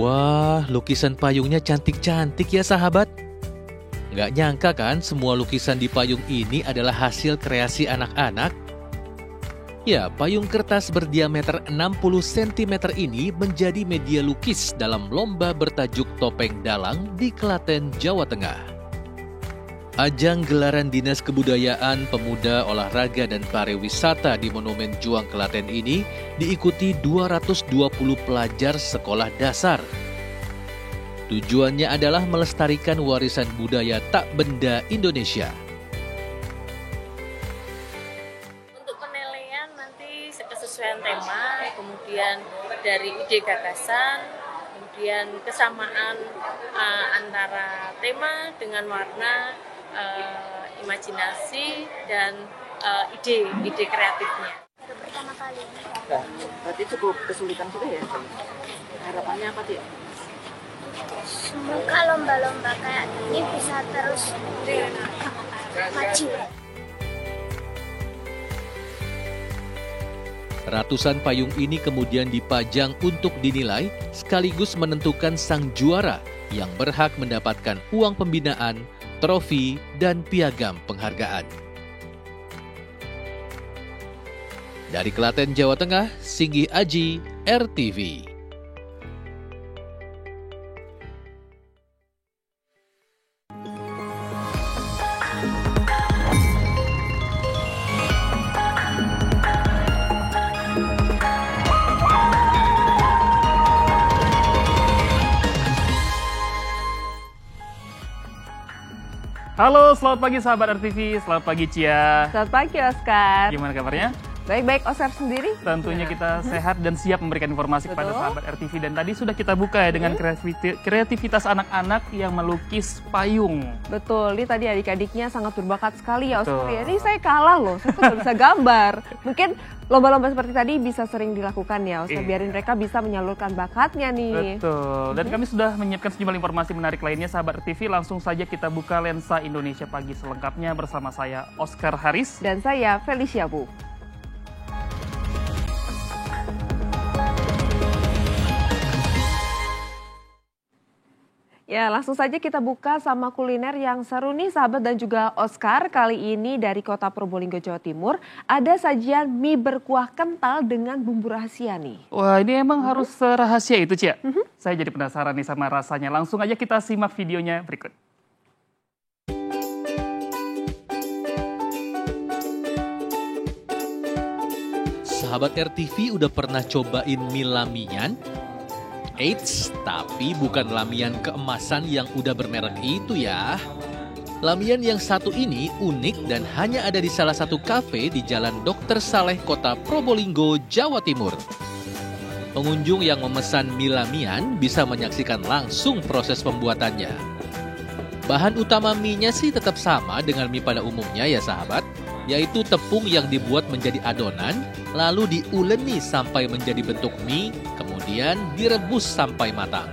Wah, lukisan payungnya cantik-cantik ya sahabat. Nggak nyangka kan semua lukisan di payung ini adalah hasil kreasi anak-anak? Ya, payung kertas berdiameter 60 cm ini menjadi media lukis dalam lomba bertajuk Topeng Dalang di Klaten, Jawa Tengah. Ajang gelaran Dinas Kebudayaan, Pemuda, Olahraga, dan Pariwisata di Monumen Juang Klaten ini diikuti 220 pelajar sekolah dasar. Tujuannya adalah melestarikan warisan budaya tak benda Indonesia. Untuk penilaian nanti kesesuaian tema, kemudian dari ide gagasan, kemudian kesamaan antara tema dengan warna, imajinasi dan ide kreatifnya. Pertama kali. Nah, berarti cukup kesulitan juga ya. Harapannya apa dia? Semoga lomba-lomba kayak ini bisa terus maju. Ratusan payung ini kemudian dipajang untuk dinilai sekaligus menentukan sang juara yang berhak mendapatkan uang pembinaan, trofi, dan piagam penghargaan. Dari Klaten, Jawa Tengah, Singgih Aji, RTV. Halo, selamat pagi sahabat RTV, selamat pagi Cia. Selamat pagi Oscar. Gimana kabarnya? Baik-baik, Oscar sendiri? Tentunya kita sehat dan siap memberikan informasi kepada sahabat RTV. Dan tadi sudah kita buka ya dengan kreativitas anak-anak yang melukis payung. Betul, ini tadi adik-adiknya sangat berbakat sekali ya Oscar. Ya, ini saya kalah loh, saya tuh gak bisa gambar. Mungkin lomba-lomba seperti tadi bisa sering dilakukan ya Oscar, biarin mereka bisa menyalurkan bakatnya nih. Betul, dan kami sudah menyiapkan sejumlah informasi menarik lainnya sahabat RTV. Langsung saja kita buka lensa Indonesia Pagi selengkapnya bersama saya Oscar Haris. Dan saya Felicia Bu. Ya, langsung saja kita buka sama kuliner yang seru nih sahabat dan juga Oscar. Kali ini dari kota Probolinggo, Jawa Timur, ada sajian mie berkuah kental dengan bumbu rahasia nih. Wah, ini emang harus rahasia itu, Cia? Saya jadi penasaran nih sama rasanya. Langsung aja kita simak videonya berikut. Sahabat RTV udah pernah cobain mie lamian? Eits, tapi bukan lamian keemasan yang udah bermerek itu ya. Lamian yang satu ini unik dan hanya ada di salah satu kafe di Jalan Dr. Saleh, Kota Probolinggo, Jawa Timur. Pengunjung yang memesan mie lamian bisa menyaksikan langsung proses pembuatannya. Bahan utama mie-nya sih tetap sama dengan mie pada umumnya ya sahabat, yaitu tepung yang dibuat menjadi adonan, lalu diuleni sampai menjadi bentuk mie, kemudian direbus sampai matang.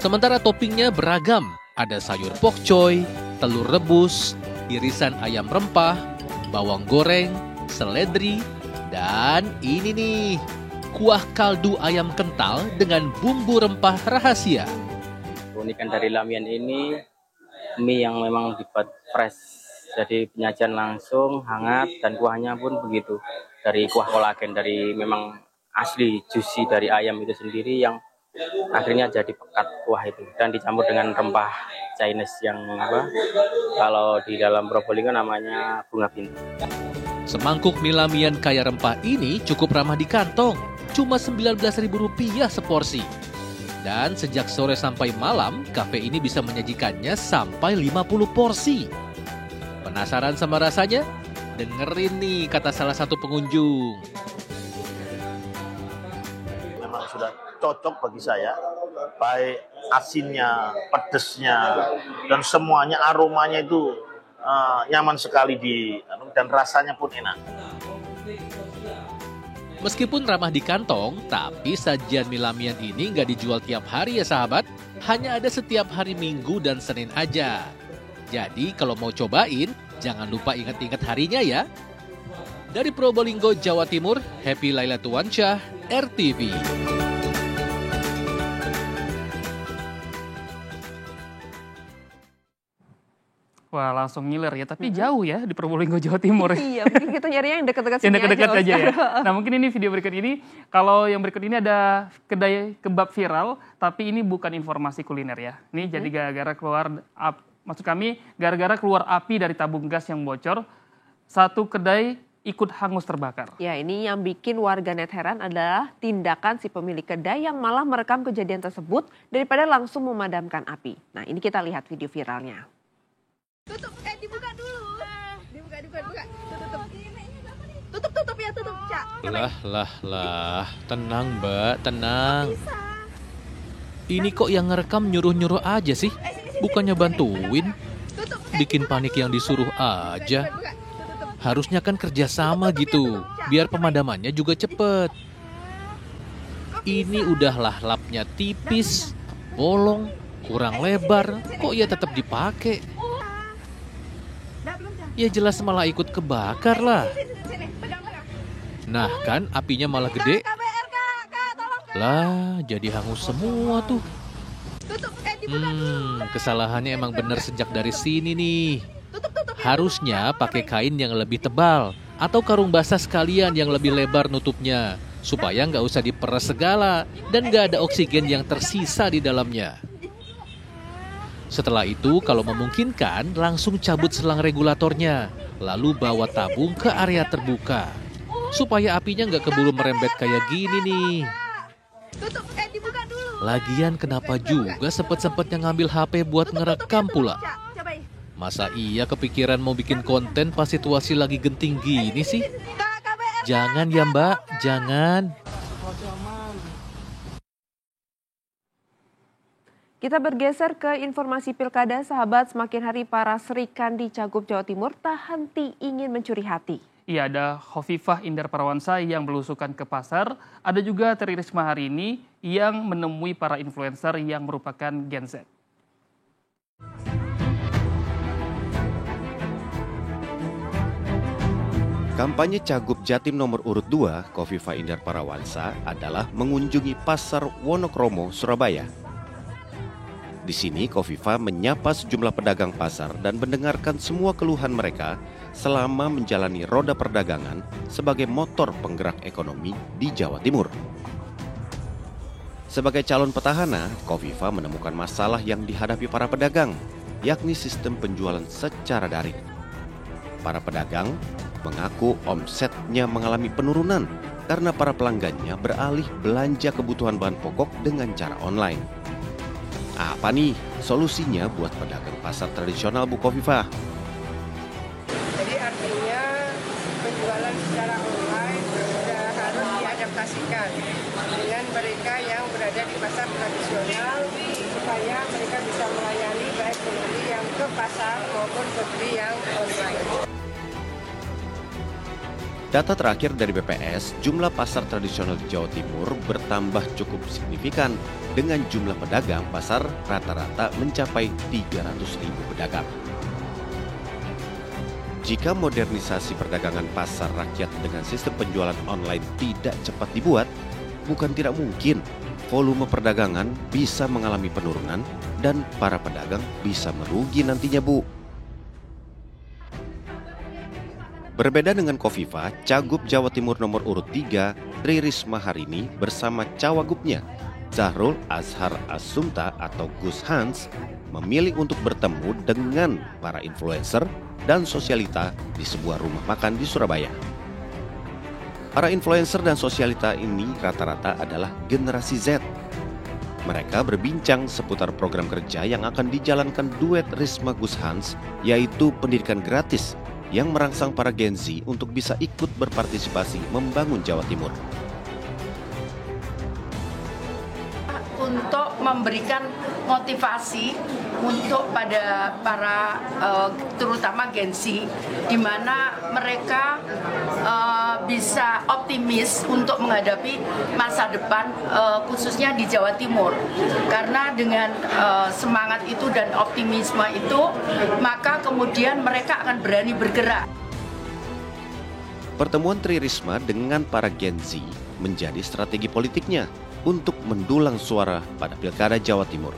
Sementara toppingnya beragam, ada sayur pokcoy, telur rebus, irisan ayam rempah, bawang goreng, seledri, dan ini nih, kuah kaldu ayam kental dengan bumbu rempah rahasia. Keunikan dari lamian ini, mie yang memang dibuat fresh. Jadi penyajian langsung, hangat, dan kuahnya pun begitu. Dari kuah kolagen, dari memang asli, juicy dari ayam itu sendiri yang akhirnya jadi pekat kuah itu. Dan dicampur dengan rempah Chinese yang kalau di dalam Probolinggo namanya bunga bintang. Semangkuk mie lamian kaya rempah ini cukup ramah di kantong. Cuma Rp19.000 seporsi. Dan sejak sore sampai malam, kafe ini bisa menyajikannya sampai 50 porsi. Penasaran sama rasanya? Dengerin nih kata salah satu pengunjung. Memang sudah cocok bagi saya, baik asinnya, pedesnya, dan semuanya aromanya itu nyaman sekali dan rasanya pun enak. Meskipun ramah di kantong, tapi sajian mie lamian ini nggak dijual tiap hari ya sahabat. Hanya ada setiap hari Minggu dan Senin aja. Jadi kalau mau cobain, jangan lupa ingat-ingat harinya ya. Dari Probolinggo, Jawa Timur, Happy Laila Tuansyah, RTV. Wah, langsung ngiler ya, tapi jauh ya di Probolinggo, Jawa Timur. Iya, mungkin kita nyarinya yang dekat-dekat Yang sini dekat-dekat aja ya. Oscar. Nah, mungkin ini video berikut ini. Kalau yang berikut ini ada kedai kebab viral, tapi ini bukan informasi kuliner ya. Ini jadi gara-gara gara-gara keluar api dari tabung gas yang bocor, satu kedai ikut hangus terbakar. Ya, ini yang bikin warganet heran adalah tindakan si pemilik kedai yang malah merekam kejadian tersebut daripada langsung memadamkan api. Nah, ini kita lihat video viralnya. Dibuka dulu. Tutup ya, Cak. Lah. Tenang, Mbak, tenang. Ini kok yang ngerekam nyuruh-nyuruh aja sih? Bukannya bantuin? Bikin panik yang disuruh aja. Harusnya kan kerjasama gitu, biar pemadamannya juga cepet. Ini udahlah lapnya tipis, bolong, kurang lebar, kok ya tetap dipakai? Ya jelas malah ikut kebakar lah. Nah kan apinya malah gede. Lah jadi hangus semua tuh. Kesalahannya emang bener sejak dari sini nih. Harusnya pakai kain yang lebih tebal atau karung basah sekalian yang lebih lebar nutupnya, supaya nggak usah diperes segala dan nggak ada oksigen yang tersisa di dalamnya. Setelah itu kalau memungkinkan langsung cabut selang regulatornya, lalu bawa tabung ke area terbuka, supaya apinya nggak keburu merembet kayak gini nih. Lagian kenapa juga sempet-sempetnya ngambil HP buat ngerekam pula? Masa iya kepikiran mau bikin konten pas situasi lagi genting gini sih? Jangan ya Mbak, jangan. Kita bergeser ke informasi pilkada, sahabat. Semakin hari para Serikandi Cagup Jawa Timur tak henti ingin mencuri hati. Iya, ada Khofifah Indar Parawansa yang belusukan ke pasar. Ada juga Tri Risma hari ini yang menemui para influencer yang merupakan Gen Z. Kampanye Cagup Jatim nomor urut 2, Khofifah Indar Parawansa, adalah mengunjungi Pasar Wonokromo, Surabaya. Di sini, Khofifah menyapa sejumlah pedagang pasar dan mendengarkan semua keluhan mereka selama menjalani roda perdagangan sebagai motor penggerak ekonomi di Jawa Timur. Sebagai calon petahana, Khofifah menemukan masalah yang dihadapi para pedagang, yakni sistem penjualan secara daring. Para pedagang mengaku omsetnya mengalami penurunan karena para pelanggannya beralih belanja kebutuhan bahan pokok dengan cara online. Apa nih solusinya buat pedagang pasar tradisional, Bu Khofifah? Jadi artinya penjualan secara online sudah harus diadaptasikan dengan mereka yang berada di pasar tradisional supaya mereka bisa melayani baik pembeli yang ke pasar maupun pembeli yang online. Data terakhir dari BPS, jumlah pasar tradisional di Jawa Timur bertambah cukup signifikan dengan jumlah pedagang pasar rata-rata mencapai 300.000 pedagang. Jika modernisasi perdagangan pasar rakyat dengan sistem penjualan online tidak cepat dibuat, bukan tidak mungkin volume perdagangan bisa mengalami penurunan dan para pedagang bisa merugi nantinya, Bu. Berbeda dengan Khofifah, Cagup Jawa Timur nomor urut 3, Tri Risma hari ini bersama Cawagupnya, Zahrul Azhar Asumta atau Gus Hans, memilih untuk bertemu dengan para influencer dan sosialita di sebuah rumah makan di Surabaya. Para influencer dan sosialita ini rata-rata adalah generasi Z. Mereka berbincang seputar program kerja yang akan dijalankan duet Risma Gus Hans, yaitu pendidikan gratis yang merangsang para Gen Z untuk bisa ikut berpartisipasi membangun Jawa Timur. Untuk memberikan motivasi untuk pada para terutama Gen Z, di mana mereka bisa optimis untuk menghadapi masa depan khususnya di Jawa Timur. Karena dengan semangat itu dan optimisme itu, maka kemudian mereka akan berani bergerak. Pertemuan Tri Risma dengan para Gen Z menjadi strategi politiknya untuk mendulang suara pada Pilkada Jawa Timur.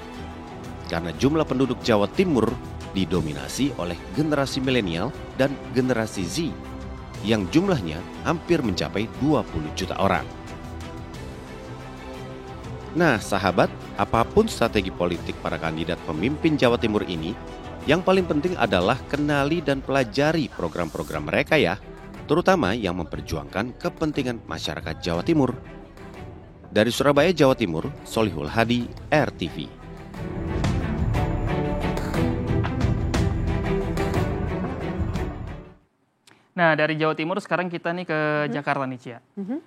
Karena jumlah penduduk Jawa Timur didominasi oleh generasi milenial dan generasi Z yang jumlahnya hampir mencapai 20 juta orang. Nah, sahabat, apapun strategi politik para kandidat pemimpin Jawa Timur ini, yang paling penting adalah kenali dan pelajari program-program mereka ya, terutama yang memperjuangkan kepentingan masyarakat Jawa Timur. Dari Surabaya, Jawa Timur, Solihul Hadi, RTV. Nah, dari Jawa Timur sekarang kita nih ke Jakarta nih, Cia.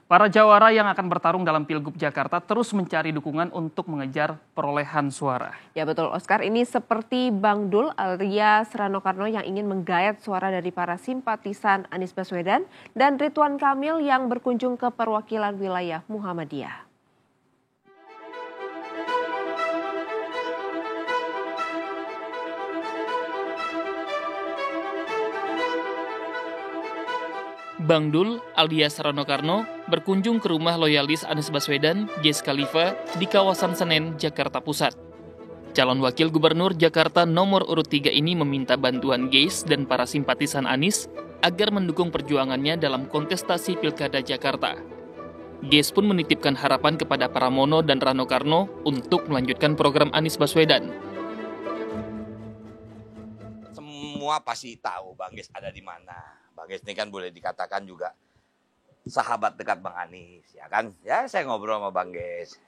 Para jawara yang akan bertarung dalam Pilgub Jakarta terus mencari dukungan untuk mengejar perolehan suara. Ya betul, Oscar. Ini seperti Bang Dul alias Rano Karno yang ingin menggayat suara dari para simpatisan Anies Baswedan dan Ridwan Kamil yang berkunjung ke perwakilan wilayah Muhammadiyah. Bang Dul alias Rano Karno berkunjung ke rumah loyalis Anies Baswedan, Ges Khalifa, di kawasan Senen, Jakarta Pusat. Calon Wakil Gubernur Jakarta nomor urut 3 ini meminta bantuan Ges dan para simpatisan Anies agar mendukung perjuangannya dalam kontestasi Pilkada Jakarta. Ges pun menitipkan harapan kepada Pramono dan Rano Karno untuk melanjutkan program Anies Baswedan. Semua pasti tahu Bang Ges ada di mana. Bang Ges ini kan boleh dikatakan juga sahabat dekat Bang Anies, ya kan? Ya saya ngobrol sama Bang Ges.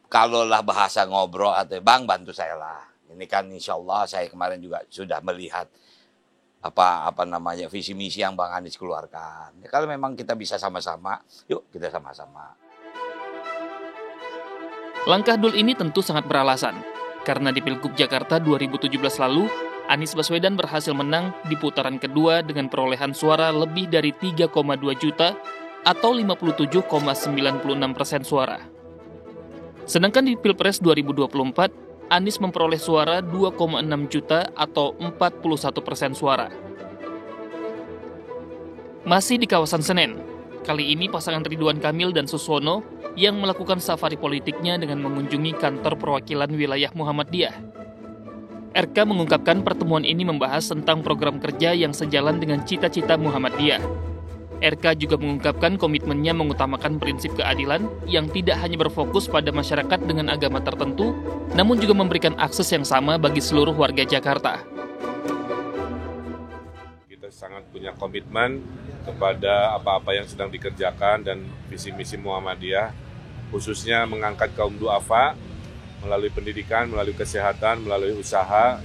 Kalau lah bahasa ngobrol atau Bang bantu saya lah. Ini kan insya Allah saya kemarin juga sudah melihat apa namanya visi misi yang Bang Anies keluarkan. Ya, kalau memang kita bisa sama-sama, yuk kita sama-sama. Langkah Dul ini tentu sangat beralasan, karena di Pilgub Jakarta 2017 lalu, Anies Baswedan berhasil menang di putaran kedua dengan perolehan suara lebih dari 3,2 juta atau 57,96% suara. Sedangkan di Pilpres 2024, Anies memperoleh suara 2,6 juta atau 41% suara. Masih di kawasan Senen, kali ini pasangan Ridwan Kamil dan Suswono yang melakukan safari politiknya dengan mengunjungi kantor perwakilan wilayah Muhammadiyah. RK mengungkapkan pertemuan ini membahas tentang program kerja yang sejalan dengan cita-cita Muhammadiyah. RK juga mengungkapkan komitmennya mengutamakan prinsip keadilan yang tidak hanya berfokus pada masyarakat dengan agama tertentu, namun juga memberikan akses yang sama bagi seluruh warga Jakarta. Kita sangat punya komitmen kepada apa-apa yang sedang dikerjakan dan visi misi Muhammadiyah, khususnya mengangkat kaum duafa, melalui pendidikan, melalui kesehatan, melalui usaha.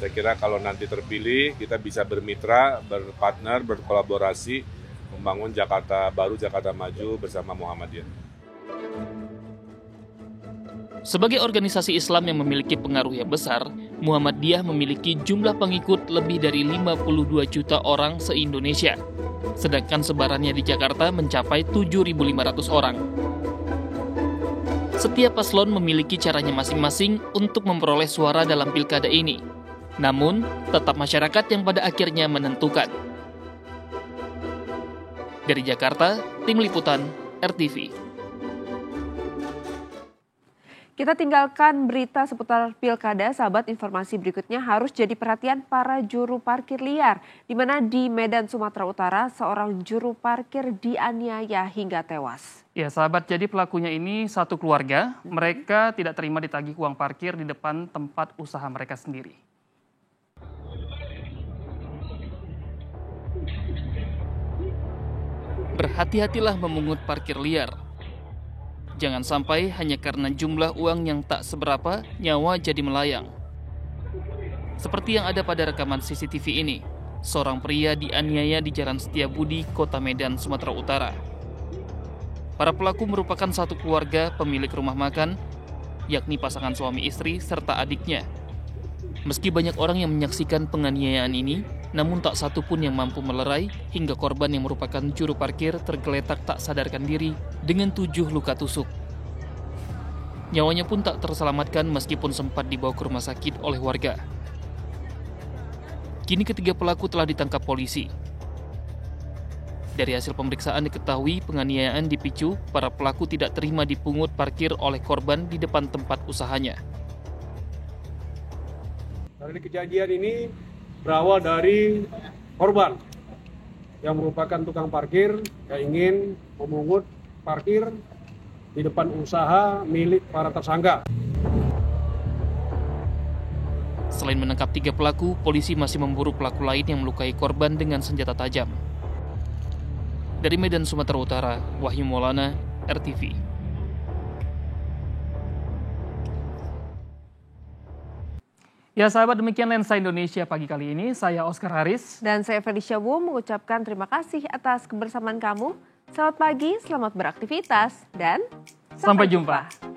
Saya kira kalau nanti terpilih, kita bisa bermitra, berpartner, berkolaborasi, membangun Jakarta baru, Jakarta maju bersama Muhammadiyah. Sebagai organisasi Islam yang memiliki pengaruh yang besar, Muhammadiyah memiliki jumlah pengikut lebih dari 52 juta orang se-Indonesia. Sedangkan sebarannya di Jakarta mencapai 7.500 orang. Setiap paslon memiliki caranya masing-masing untuk memperoleh suara dalam pilkada ini. Namun, tetap masyarakat yang pada akhirnya menentukan. Dari Jakarta, Tim Liputan, RTV. Kita tinggalkan berita seputar pilkada, sahabat. Informasi berikutnya harus jadi perhatian para juru parkir liar, di mana di Medan, Sumatera Utara, seorang juru parkir dianiaya hingga tewas. Ya, sahabat, jadi pelakunya ini satu keluarga. Mereka tidak terima ditagih uang parkir di depan tempat usaha mereka sendiri. Berhati-hatilah memungut parkir liar. Jangan sampai hanya karena jumlah uang yang tak seberapa, nyawa jadi melayang. Seperti yang ada pada rekaman CCTV ini, seorang pria dianiaya di Jalan Setiabudi, Kota Medan, Sumatera Utara. Para pelaku merupakan satu keluarga pemilik rumah makan, yakni pasangan suami istri serta adiknya. Meski banyak orang yang menyaksikan penganiayaan ini, namun tak satu pun yang mampu melerai hingga korban yang merupakan juru parkir tergeletak tak sadarkan diri dengan 7 luka tusuk. Nyawanya pun tak terselamatkan meskipun sempat dibawa ke rumah sakit oleh warga. Kini ketiga pelaku telah ditangkap polisi. Dari hasil pemeriksaan diketahui penganiayaan dipicu para pelaku tidak terima dipungut parkir oleh korban di depan tempat usahanya. Dari kejadian ini berawal dari korban yang merupakan tukang parkir yang ingin memungut parkir di depan usaha milik para tersangka. Selain menangkap 3 pelaku, polisi masih memburu pelaku lain yang melukai korban dengan senjata tajam. Dari Medan, Sumatera Utara, Wahyu Maulana, RTV. Ya sahabat, demikian Lensa Indonesia pagi kali ini. Saya Oscar Haris. Dan saya Felicia Wu mengucapkan terima kasih atas kebersamaan kamu. Selamat pagi, selamat beraktivitas, dan sampai jumpa.